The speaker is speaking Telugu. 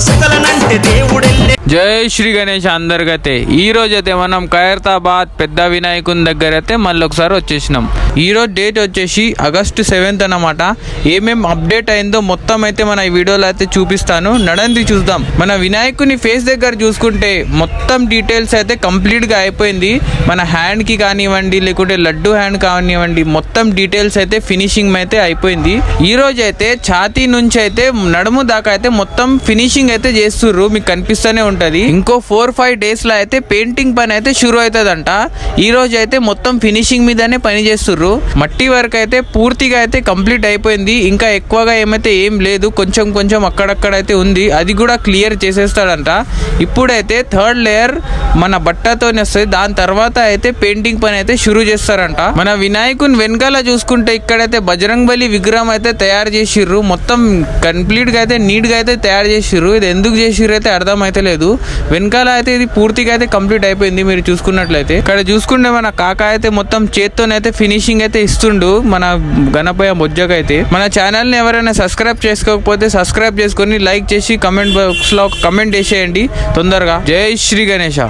సకలనంటే దేవుడెల్లే. జై శ్రీ గణేష్ అందరికైతే ఈ రోజు అయితే మనం ఖైరతాబాద్ పెద్ద వినాయకుని దగ్గర అయితే మళ్ళీ ఒకసారి వచ్చేసినాం. ఈ రోజు డేట్ వచ్చేసి August 7th అన్నమాట. ఏమేం అప్డేట్ అయిందో మొత్తం అయితే మన ఈ వీడియోలో అయితే చూపిస్తాను. నడండి చూద్దాం. మన వినాయకుని ఫేస్ దగ్గర చూసుకుంటే మొత్తం డీటెయిల్స్ అయితే కంప్లీట్ గా అయిపోయింది. మన హ్యాండ్ కి కానివ్వండి లేకుంటే లడ్డు హ్యాండ్ కానివ్వండి మొత్తం డీటెయిల్స్ అయితే ఫినిషింగ్ అయితే అయిపోయింది. ఈ రోజు అయితే ఛాతీ నుంచి అయితే నడుము దాకా అయితే మొత్తం ఫినిషింగ్ అయితే చేస్తుర్రు, మీకు కనిపిస్తూనే ఉంటది. ఇంకో 4-5 days లో అయితే పెయింటింగ్ పని అయితే షురు అవుతుందంట. ఈ రోజు అయితే మొత్తం ఫినిషింగ్ మీదనే పని చేస్తుర్రు. మట్టి వర్క్ అయితే పూర్తిగా అయితే కంప్లీట్ అయిపోయింది. ఇంకా ఎక్కువగా ఏమైతే ఏం లేదు, కొంచెం కొంచెం అక్కడక్కడ అయితే ఉంది, అది కూడా క్లియర్ చేసేస్తాడంట. ఇప్పుడైతే 3rd లేయర్ మన బట్టతోనే వస్తుంది, దాని తర్వాత అయితే పెయింటింగ్ పని అయితే షురు చేస్తారంట. మన వినాయకుని వెనకాల చూసుకుంటే ఇక్కడైతే బజరంగ్ బలి విగ్రహం అయితే తయారు చేసిర్రు. మొత్తం కంప్లీట్ గా అయితే నీట్ గా అయితే తయారు చేసిర్రు. ఇది ఎందుకు చేసిర్రు అయితే అర్థం అయితే లేదు. వెనకాల అయితే ఇది పూర్తిగా అయితే కంప్లీట్ అయిపోయింది. మీరు చూసుకున్నట్లయితే ఇక్కడ చూసుకుంటే మన కాక అయితే మొత్తం చేత్తోనైతే ఫినిషింగ్ అయితే ఇస్తుండు మన గణపయ్య బొజ్జకైతే. మన ఛానల్ ని ఎవరైనా సబ్స్క్రైబ్ చేసుకోకపోతే సబ్స్క్రైబ్ చేసుకొని లైక్ చేసి కమెంట్ బాక్స్ లో కమెంట్ చేసేయండి తొందరగా. జై శ్రీ గణేష.